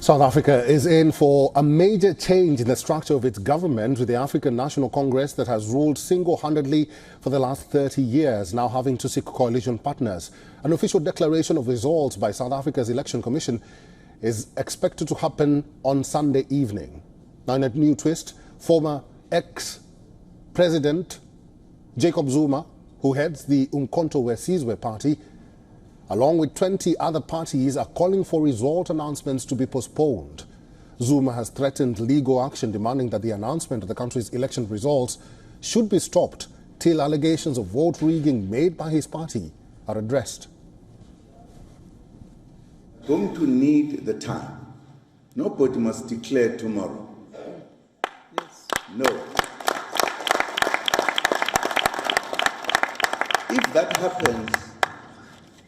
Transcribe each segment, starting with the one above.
South Africa is in for a major change in the structure of its government, with the African National Congress that has ruled single-handedly for the last 30 years now having to seek coalition partners. An official declaration of results by South Africa's Election Commission is expected to happen on Sunday evening. Now, in a new twist, former ex-president Jacob Zuma, who heads the Umkhonto we Sizwe party, along with 20 other parties, are calling for result announcements to be postponed. Zuma has threatened legal action demanding that the announcement of the country's election results should be stopped till allegations of vote rigging made by his party are addressed. Going to need the time. Nobody must declare tomorrow. Yes. No. If that happens,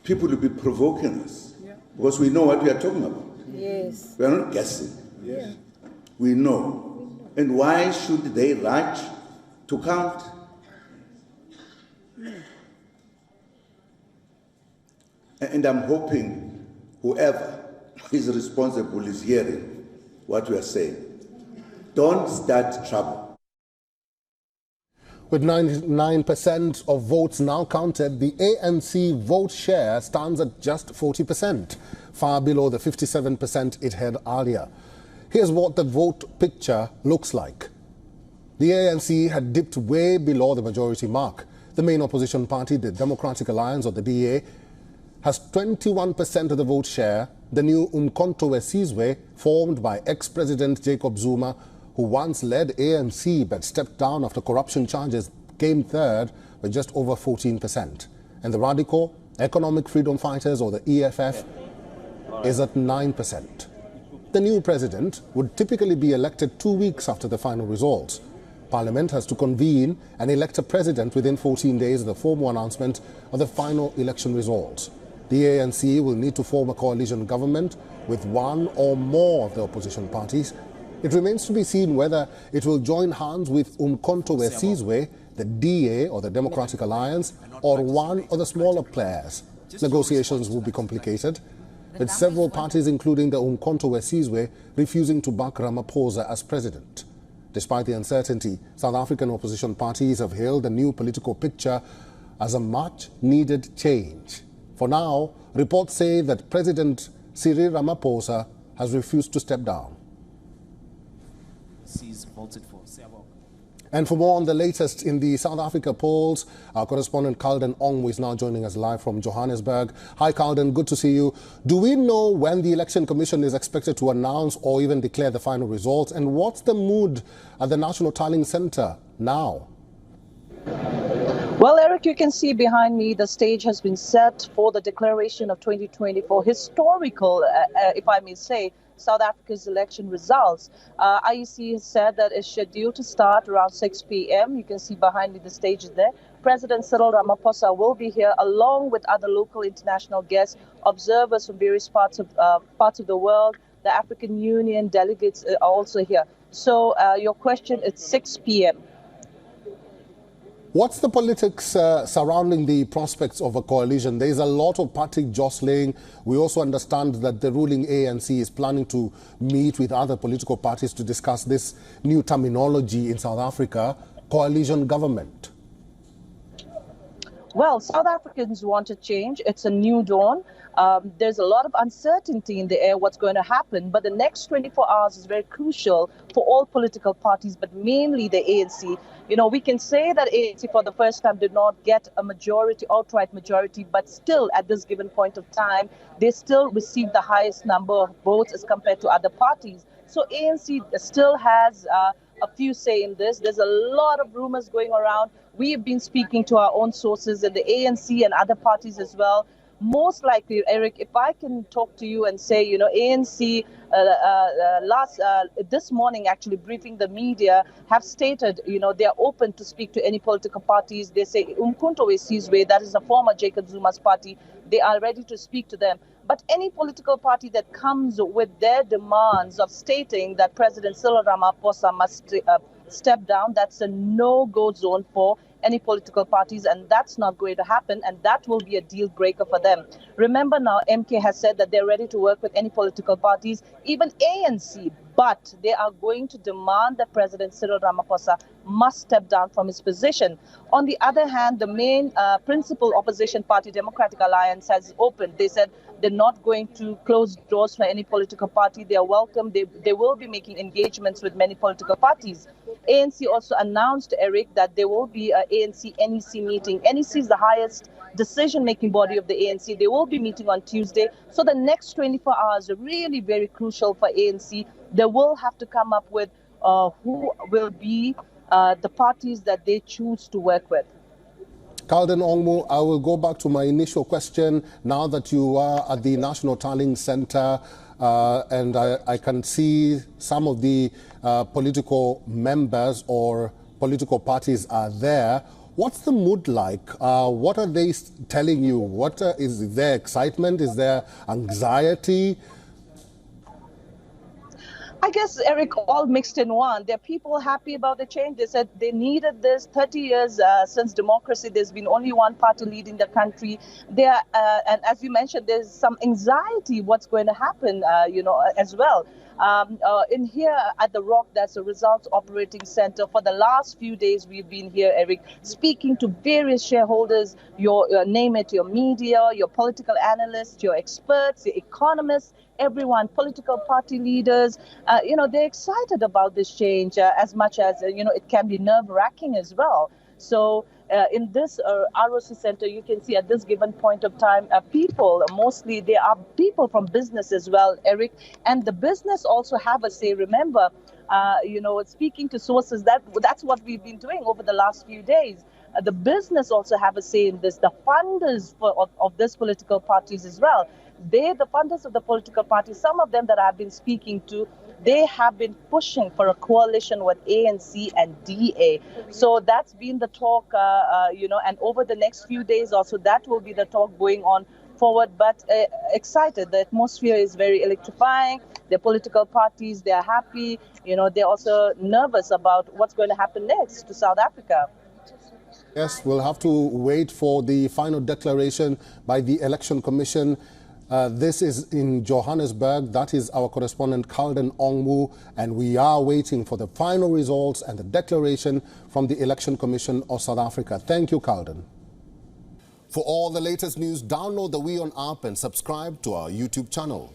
people will be provoking us, because we know what we are talking about. Yes. We are not guessing. Yes. We know. And why should they rush to count? And I'm hoping whoever is responsible is hearing what we are saying. Don't start trouble. With 99% of votes now counted, the ANC vote share stands at just 40%, far below the 57% it had earlier. Here's what the vote picture looks like. The ANC had dipped way below the majority mark. The main opposition party, the Democratic Alliance, or the DA, has 21% of the vote share. The new Umkhonto we Sizwe, formed by ex-President Jacob Zuma, who once led ANC but stepped down after corruption charges, came third with just over 14%. And the Radical Economic Freedom Fighters, or the EFF, is at 9%. The new president would typically be elected 2 weeks after the final results. Parliament has to convene and elect a president within 14 days of the formal announcement of the final election results. The ANC will need to form a coalition government with one or more of the opposition parties. It remains to be seen whether it will join hands with Umkhonto we Sizwe, the DA or the Democratic Alliance, or one of the smaller players. Negotiations will be complicated, with several parties, including the Umkhonto we Sizwe, refusing to back Ramaphosa as president. Despite the uncertainty, South African opposition parties have hailed the new political picture as a much-needed change. For now, reports say that President Cyril Ramaphosa has refused to step down. Voted for. And for more on the latest in the South Africa polls, our correspondent Calden Ongwe is now joining us live from Johannesburg. Hi Calden, good to see you. Do we know when the Election Commission is expected to announce or even declare the final results? And what's the mood at the National Tallying Centre now? Well, Eric, you can see behind me the stage has been set for the declaration of 2024 historical, if I may say, South Africa's election results. IEC has said that it's scheduled to start around 6 p.m. You can see behind me the stage is there. President Cyril Ramaphosa will be here along with other local international guests, observers from various parts of the world. The African Union delegates are also here. So your question, it's 6 p.m. What's the politics surrounding the prospects of a coalition? There's a lot of party jostling. We also understand that the ruling ANC is planning to meet with other political parties to discuss this new terminology in South Africa, coalition government. Well, South Africans want to change. It's a new dawn. There's a lot of uncertainty in the air what's going to happen, but the next 24 hours is very crucial for all political parties, but mainly the ANC. You know, we can say that ANC for the first time did not get a majority, outright majority, but still at this given point of time, they still received the highest number of votes as compared to other parties. So ANC still has a few say in this. There's a lot of rumors going around. We have been speaking to our own sources in the ANC and other parties as well. Most likely, Eric, if I can talk to you and say, you know, ANC this morning actually briefing the media have stated, you know, they are open to speak to any political parties. They say Umkhonto we Sizwe, that is the former Jacob Zuma's party, they are ready to speak to them. But any political party that comes with their demands of stating that President Cyril Ramaphosa must step down, that's a no-go zone for any political parties, and that's not going to happen, and that will be a deal breaker for them. Remember now, MK has said that they're ready to work with any political parties, even ANC, but they are going to demand that President Cyril Ramaphosa must step down from his position. On the other hand, the main principal opposition party, Democratic Alliance, has opened. They said they're not going to close doors for any political party. They are welcome. They will be making engagements with many political parties. ANC also announced, Eric, that there will be an ANC-NEC meeting. NEC is the highest decision-making body of the ANC. They will be meeting on Tuesday. So the next 24 hours are really very crucial for ANC. They will have to come up with who will be the parties that they choose to work with. Calden Ongmu, I will go back to my initial question. Now that you are at the National Tallying Center, and I can see some of the political members or political parties are there. What's the mood like? What are they telling you? What is there excitement? Is there anxiety? I guess, Eric, all mixed in one. There are people happy about the change. They said they needed this. 30 years since democracy, there's been only one party leading the country. There, and as you mentioned, there's some anxiety what's going to happen, as well. In here at the Rock, that's a results operating center. For the last few days, we've been here, Eric, speaking to various shareholders, your name it, your media, your political analysts, your experts, your economists, everyone, political party leaders. They're excited about this change as much as, it can be nerve-wracking as well. So in this ROC center, you can see at this given point of time, people, mostly they are people from business as well, Eric, and the business also have a say. Remember, speaking to sources, that's what we've been doing over the last few days. The business also have a say in this, the funders of these political parties as well. The funders of the political parties, some of them that I've been speaking to, they have been pushing for a coalition with ANC and DA. So that's been the talk, and over the next few days also, that will be the talk going on forward. But excited, the atmosphere is very electrifying. The political parties, they're happy. They're also nervous about what's going to happen next to South Africa. Yes, we'll have to wait for the final declaration by the Election Commission. This is in Johannesburg. That is our correspondent, Calden Ongmu, and we are waiting for the final results and the declaration from the Election Commission of South Africa. Thank you, Calden. For all the latest news, download the WION app and subscribe to our YouTube channel.